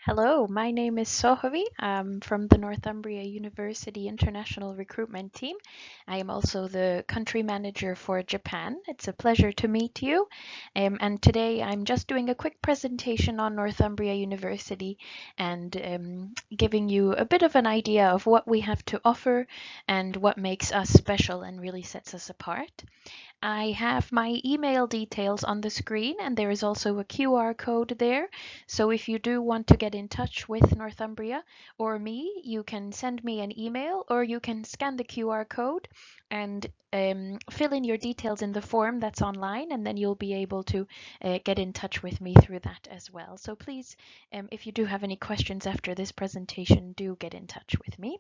Hello, my name is Sohavi. I'm from the Northumbria University International Recruitment Team. I am also the country manager for Japan. It's a pleasure to meet you. And today I'm just doing a quick presentation on Northumbria University and giving you a bit of an idea of what we have to offer and what makes us special and really sets us apart. I have my email details on the screen, and there is also a QR code there. So if you do want to get in touch with Northumbria or me, you can send me an email or you can scan the QR code and fill in your details in the form that's online, and then you'll be able to get in touch with me through that as well. So please, if you do have any questions after this presentation, do get in touch with me.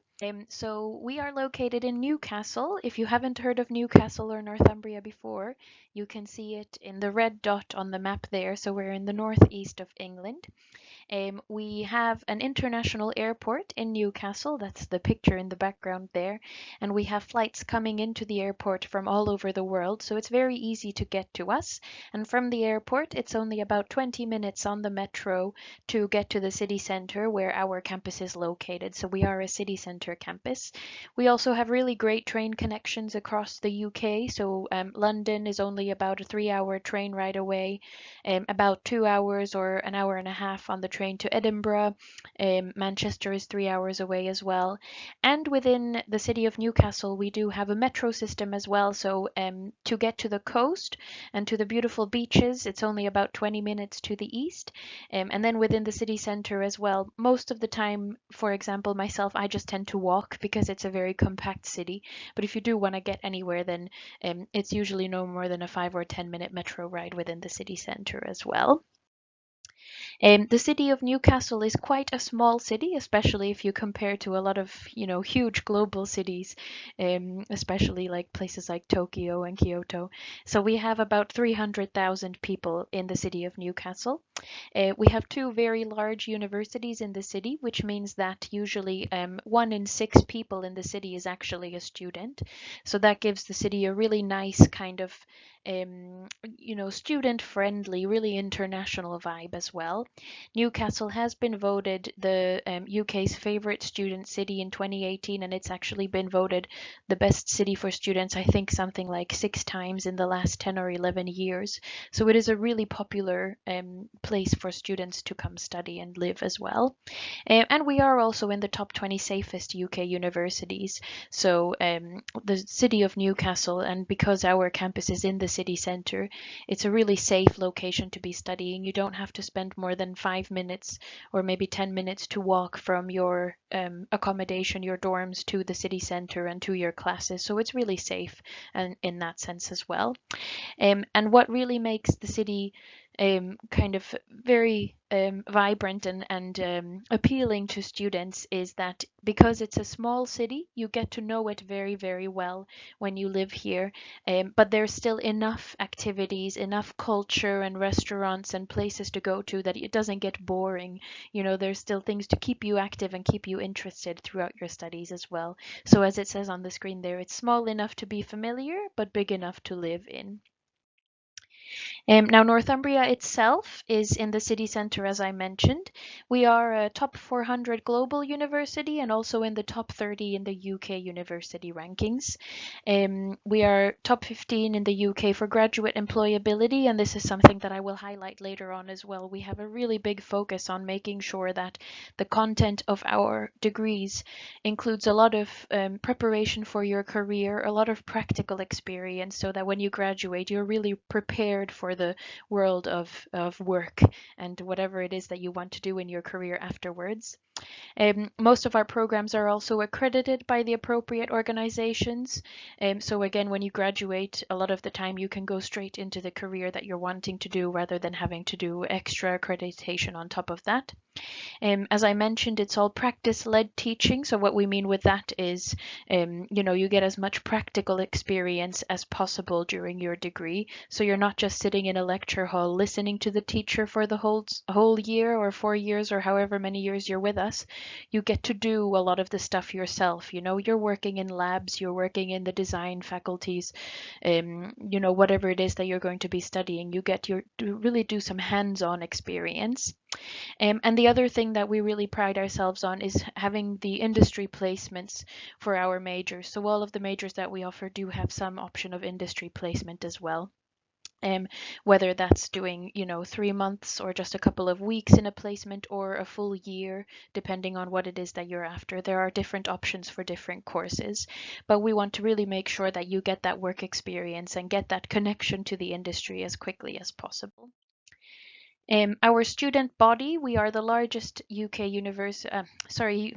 So we are located in Newcastle. If you haven't heard of Newcastle or Northumbria before, you can see it in the red dot on the map there. So we're in the northeast of England. We have an international airport in Newcastle. That's the picture in the background there. And we have flights coming into the airport from all over the world. So it's very easy to get to us. And from the airport, it's only about 20 minutes on the metro to get to the city center where our campus is located. So we are a city center campus. We also have really great train connections across the UK. So London is only about a 3-hour train ride away, about 2 hours or an hour and a half on the train to Edinburgh. Manchester is 3 hours away as well. And within the city of Newcastle, we do have a metro system as well. So to get to the coast and to the beautiful beaches, it's only about 20 minutes to the east. And then within the city center as well, most of the time, for example, myself, I just tend to walk because it's a very compact city. But if you do want to get anywhere, then it's usually no more than a 5 or 10-minute metro ride within the city center as well. The city of Newcastle is quite a small city, especially if you compare to a lot of, huge global cities, especially like places like Tokyo and Kyoto. So we have about 300,000 people in the city of Newcastle. We have two very large universities in the city, which means that usually 1 in 6 people in the city is actually a student. So that gives the city a really nice kind of student friendly, really international vibe as well. Newcastle has been voted the UK's favorite student city in 2018, and it's actually been voted the best city for students, I think something like 6 times in the last 10 or 11 years. So it is a really popular place for students to come study and live as well. And we are also in the top 20 safest UK universities. So the city of Newcastle, and because our campus is in the city centre, it's a really safe location to be studying. You don't have to spend more than 5 minutes or maybe 10 minutes to walk from your accommodation, your dorms, to the city centre and to your classes. So it's really safe and in that sense as well. And what really makes the city kind of very vibrant and appealing to students is that because it's a small city, you get to know it very, very well when you live here. But there's still enough activities, enough culture and restaurants and places to go to that it doesn't get boring. There's still things to keep you active and keep you interested throughout your studies as well. So as it says on the screen there, it's small enough to be familiar, but big enough to live in. Now, Northumbria itself is in the city centre, as I mentioned. We are a top 400 global university and also in the top 30 in the UK university rankings. We are top 15 in the UK for graduate employability, and this is something that I will highlight later on as well. We have a really big focus on making sure that the content of our degrees includes a lot of preparation for your career, a lot of practical experience, so that when you graduate, you're really prepared for the world of work and whatever it is that you want to do in your career afterwards. Most of our programs are also accredited by the appropriate organizations. So again, when you graduate, a lot of the time you can go straight into the career that you're wanting to do rather than having to do extra accreditation on top of that. As I mentioned, it's all practice-led teaching. So what we mean with that is, you get as much practical experience as possible during your degree. So you're not just sitting in a lecture hall listening to the teacher for the whole year or 4 years or however many years you're with us. You get to do a lot of the stuff yourself. You're working in labs, you're working in the design faculties, whatever it is that you're going to be studying, you get to really do some hands-on experience. And the other thing that we really pride ourselves on is having the industry placements for our majors. So all of the majors that we offer do have some option of industry placement as well. Whether that's doing, 3 months or just a couple of weeks in a placement or a full year, depending on what it is that you're after. There are different options for different courses, but we want to really make sure that you get that work experience and get that connection to the industry as quickly as possible. Our student body, we are the largest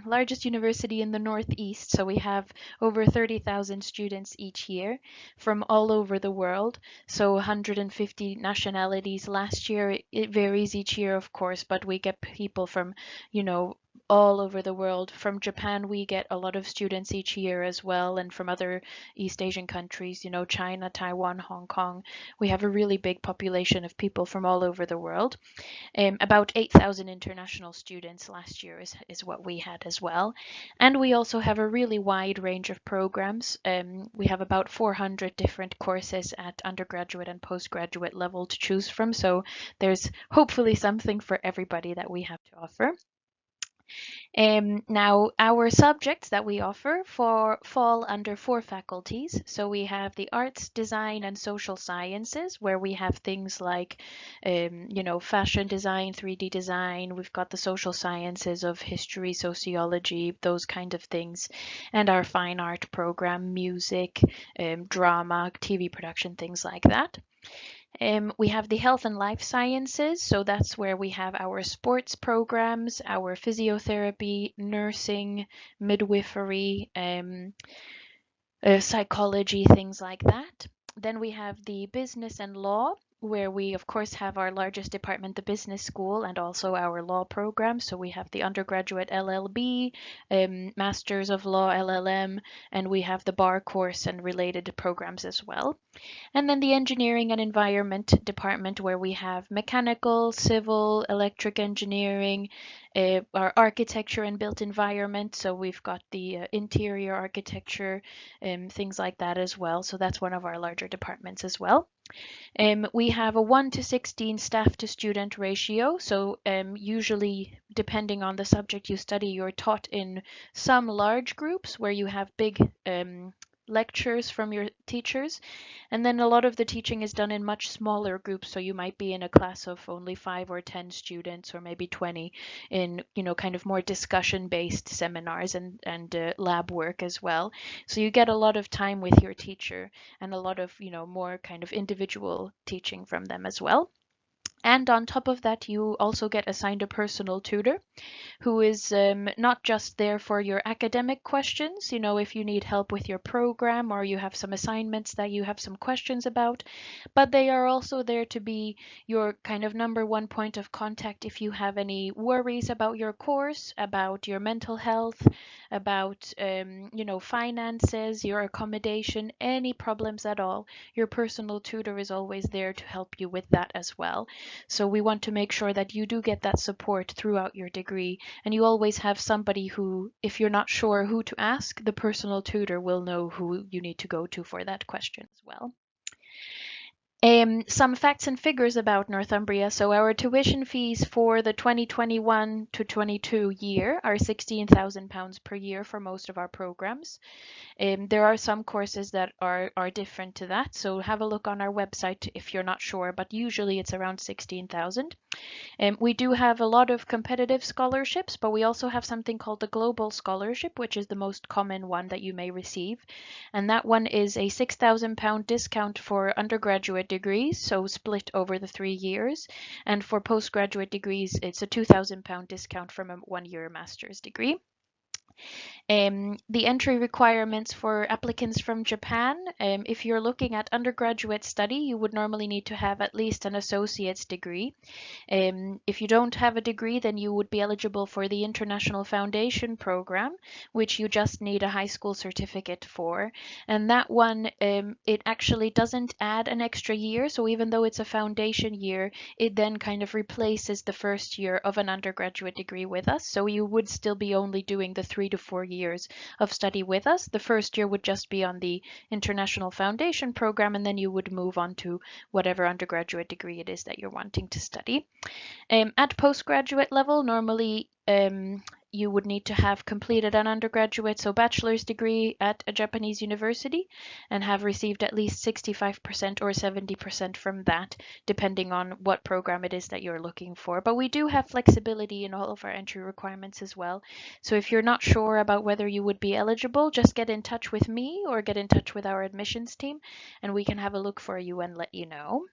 largest university in the Northeast. So we have over 30,000 students each year from all over the world. So 150 nationalities. Last year, it varies each year, of course, but we get people from, you know, all over the world. From Japan, we get a lot of students each year as well, and from other East Asian countries, China, Taiwan, Hong Kong. We have a really big population of people from all over the world. About 8,000 international students last year is what we had as well. And we also have a really wide range of programs. We have about 400 different courses at undergraduate and postgraduate level to choose from. So there's hopefully something for everybody that we have to offer. Now, our subjects that we offer fall under 4 faculties. So we have the arts, design, and social sciences, where we have things like, fashion design, 3D design. We've got the social sciences of history, sociology, those kind of things, and our fine art program, music, drama, TV production, things like that. We have the health and life sciences, so that's where we have our sports programs, our physiotherapy, nursing, midwifery, psychology, things like that. Then we have the business and law, where we of course have our largest department, the business school, and also our law program. So we have the undergraduate LLB, Masters of Law LLM, and we have the bar course and related programs as well. And then the engineering and environment department, where we have mechanical, civil, electric engineering, our architecture and built environment. So we've got the interior architecture, things like that as well. So that's one of our larger departments as well. We have a 1 to 16 staff to student ratio. So usually, depending on the subject you study, you're taught in some large groups where you have big lectures from your teachers, and then a lot of the teaching is done in much smaller groups. So you might be in a class of only 5 or 10 students, or maybe 20, in kind of more discussion based seminars and lab work as well. So you get a lot of time with your teacher and a lot of more kind of individual teaching from them as well. And on top of that, you also get assigned a personal tutor who is not just there for your academic questions, if you need help with your program or you have some assignments that you have some questions about, but they are also there to be your kind of number one point of contact if you have any worries about your course, about your mental health, about, finances, your accommodation, any problems at all. Your personal tutor is always there to help you with that as well. So we want to make sure that you do get that support throughout your degree, and you always have somebody who, if you're not sure who to ask, the personal tutor will know who you need to go to for that question as well. Some facts and figures about Northumbria. So our tuition fees for the 2021 to 22 year are £16,000 per year for most of our programs. There are some courses that are different to that, so have a look on our website if you're not sure, but usually it's around 16,000. We do have a lot of competitive scholarships, but we also have something called the Global Scholarship, which is the most common one that you may receive. And that one is a £6,000 discount for undergraduate degrees, so split over the 3 years. And for postgraduate degrees, it's a £2,000 discount from a 1-year master's degree. The entry requirements for applicants from Japan, if you're looking at undergraduate study, you would normally need to have at least an associate's degree. If you don't have a degree, then you would be eligible for the International Foundation program, which you just need a high school certificate for. And that one, it actually doesn't add an extra year. So even though it's a foundation year, it then kind of replaces the first year of an undergraduate degree with us. So you would still be only doing the 3 to 4 years years of study with us. The first year would just be on the International Foundation program, and then you would move on to whatever undergraduate degree it is that you're wanting to study. At postgraduate level, normally you would need to have completed an undergraduate, so bachelor's degree at a Japanese university, and have received at least 65% or 70% from that, depending on what program it is that you're looking for. But we do have flexibility in all of our entry requirements as well. So if you're not sure about whether you would be eligible, just get in touch with me or get in touch with our admissions team, and we can have a look for you and let you know.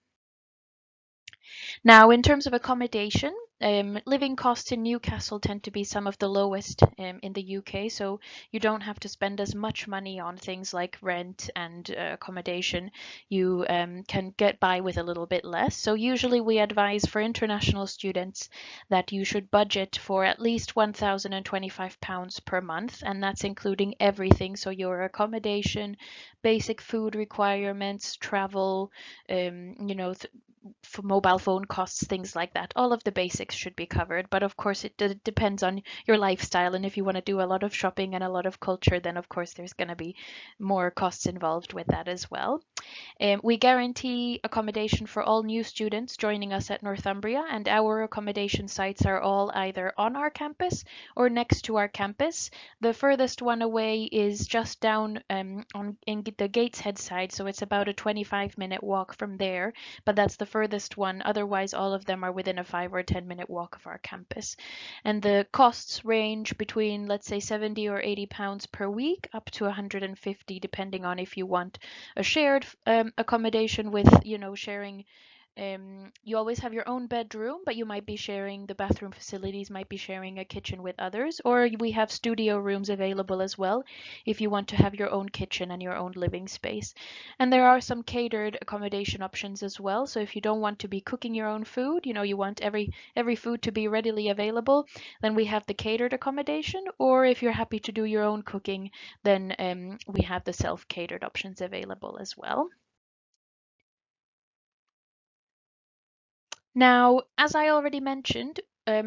Now, in terms of accommodation, living costs in Newcastle tend to be some of the lowest in the UK, so you don't have to spend as much money on things like rent and accommodation. You can get by with a little bit less. So usually we advise for international students that you should budget for at least £1,025 per month, and that's including everything. So your accommodation, basic food requirements, travel, for mobile phone costs, things like that. All of the basics should be covered, but of course it depends on your lifestyle, and if you want to do a lot of shopping and a lot of culture, then of course there's going to be more costs involved with that as well. We guarantee accommodation for all new students joining us at Northumbria, and our accommodation sites are all either on our campus or next to our campus. The furthest one away is just down in the Gateshead side, so it's about a 25-minute walk from there, but that's the furthest one. Otherwise, all of them are within a 5 or 10-minute walk of our campus. And the costs range between, let's say, 70 or 80 pounds per week up to 150, depending on if you want a shared accommodation with, sharing. You always have your own bedroom, but you might be sharing the bathroom facilities, might be sharing a kitchen with others, or we have studio rooms available as well if you want to have your own kitchen and your own living space. And there are some catered accommodation options as well. So if you don't want to be cooking your own food, you want every food to be readily available, then we have the catered accommodation. Or if you're happy to do your own cooking, then we have the self-catered options available as well. Now, as I already mentioned,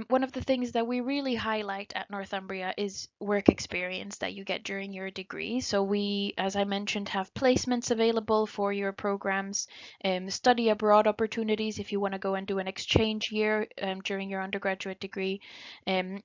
one of the things that we really highlight at Northumbria is work experience that you get during your degree. So we, as I mentioned, have placements available for your programs, study abroad opportunities if you want to go and do an exchange year during your undergraduate degree.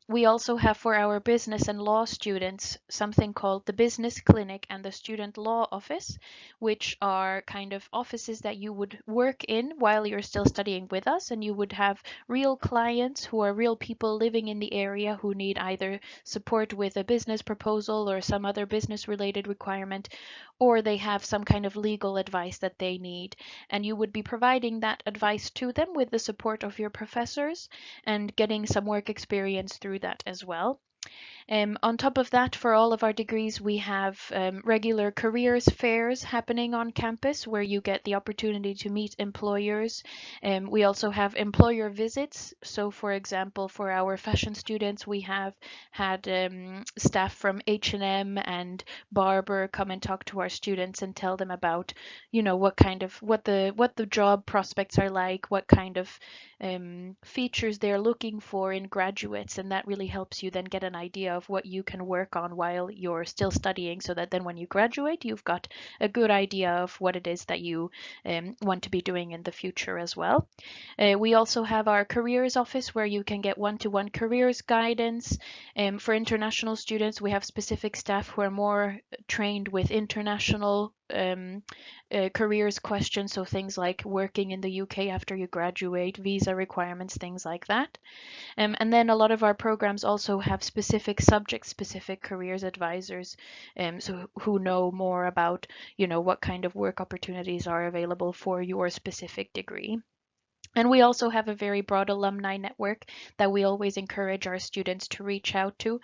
We also have for our business and law students something called the Business Clinic and the Student Law Office, which are kind of offices that you would work in while you're still studying with us, and you would have real clients who are real people living in the area who need either support with a business proposal or some other business related requirement, or they have some kind of legal advice that they need, and you would be providing that advice to them with the support of your professors and getting some work experience through that as well. On top of that, for all of our degrees, we have regular careers fairs happening on campus where you get the opportunity to meet employers. We also have employer visits. So, for example, for our fashion students, we have had staff from H&M and Barber come and talk to our students and tell them about, what the job prospects are like, what kind of features they're looking for in graduates, and that really helps you then get an idea of what you can work on while you're still studying, so that then when you graduate, you've got a good idea of what it is that you want to be doing in the future as well. We also have our careers office where you can get one-to-one careers guidance. For international students, we have specific staff who are more trained with international careers questions, so things like working in the UK after you graduate, visa requirements, things like that. And then a lot of our programs also have specific subject-specific careers advisors, so who know more about, what kind of work opportunities are available for your specific degree. And we also have a very broad alumni network that we always encourage our students to reach out to.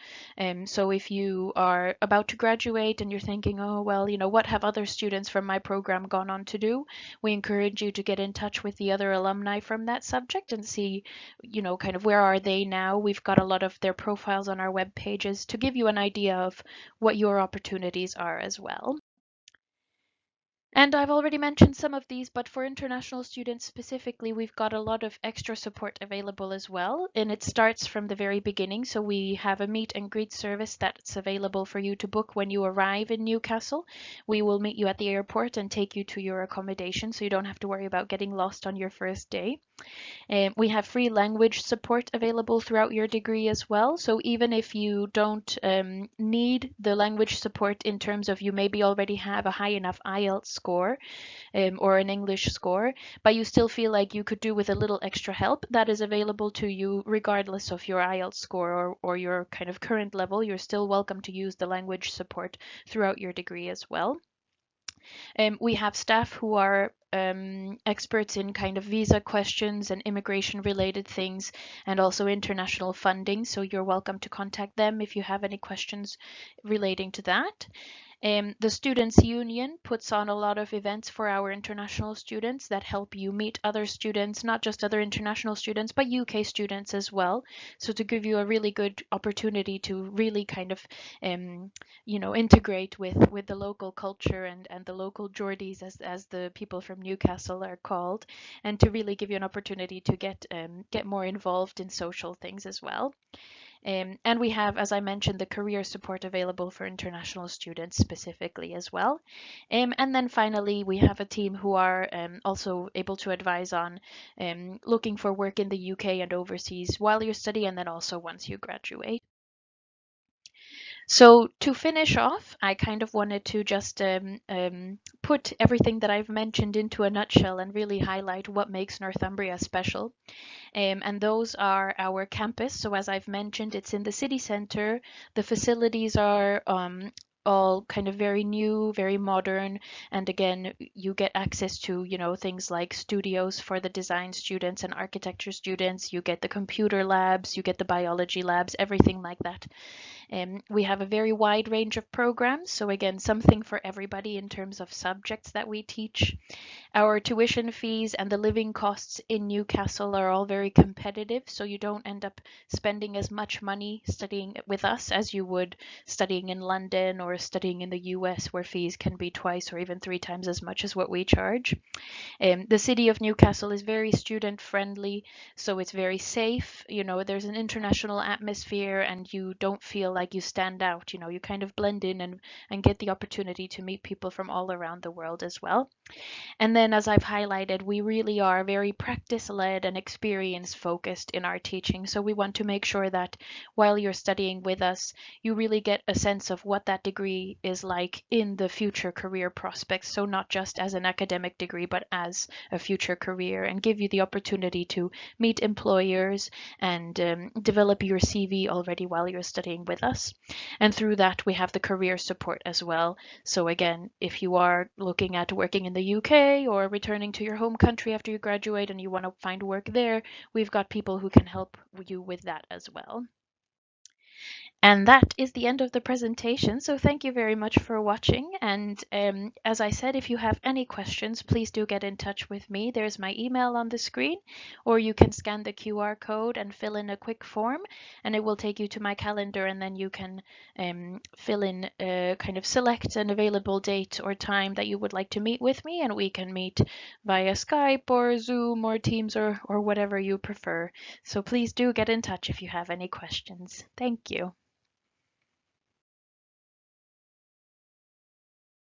So if you are about to graduate and you're thinking, oh, well, what have other students from my program gone on to do? We encourage you to get in touch with the other alumni from that subject and see, kind of where are they now. We've got a lot of their profiles on our web pages to give you an idea of what your opportunities are as well. And I've already mentioned some of these, but for international students specifically, we've got a lot of extra support available as well. And it starts from the very beginning. So we have a meet and greet service that's available for you to book when you arrive in Newcastle. We will meet you at the airport and take you to your accommodation, so you don't have to worry about getting lost on your first day. We have free language support available throughout your degree as well. So even if you don't need the language support in terms of you maybe already have a high enough IELTS score or an English score, but you still feel like you could do with a little extra help, that is available to you regardless of your IELTS score or your kind of current level. You're still welcome to use the language support throughout your degree as well. We have staff who are experts in kind of visa questions and immigration related things and also international funding. So you're welcome to contact them if you have any questions relating to that. The Students' Union puts on a lot of events for our international students that help you meet other students, not just other international students, but UK students as well. So to give you a really good opportunity to really kind of, integrate with the local culture and the local Geordies, as the people from Newcastle are called, and to really give you an opportunity to get more involved in social things as well. And we have, as I mentioned, the career support available for international students specifically as well. And then finally, we have a team who are also able to advise on looking for work in the UK and overseas while you study, and then also once you graduate. So to finish off, I kind of wanted to just put everything that I've mentioned into a nutshell and really highlight what makes Northumbria special. And those are our campus. So as I've mentioned, it's in the city center. The facilities are all kind of very new, very modern. And again, you get access to, things like studios for the design students and architecture students. You get the computer labs, you get the biology labs, everything like that. We have a very wide range of programs. So again, something for everybody in terms of subjects that we teach. Our tuition fees and the living costs in Newcastle are all very competitive, so you don't end up spending as much money studying with us as you would studying in London or studying in the US, where fees can be twice or even three times as much as what we charge. The city of Newcastle is very student friendly, so it's very safe. There's an international atmosphere and you don't feel like you stand out. You kind of blend in and get the opportunity to meet people from all around the world as well. And then, as I've highlighted, we really are very practice led and experience focused in our teaching. So we want to make sure that while you're studying with us, you really get a sense of what that degree is like in the future career prospects. So not just as an academic degree, but as a future career, and give you the opportunity to meet employers and develop your CV already while you're studying with us. And through that, we have the career support as well. So again, if you are looking at working in the UK or returning to your home country after you graduate and you want to find work there, we've got people who can help you with that as well. And that is the end of the presentation. So thank you very much for watching. And as I said, if you have any questions, please do get in touch with me. There's my email on the screen, or you can scan the QR code and fill in a quick form, and it will take you to my calendar, and then you can fill in, kind of select an available date or time that you would like to meet with me, and we can meet via Skype or Zoom or Teams or whatever you prefer. So please do get in touch if you have any questions. Thank you.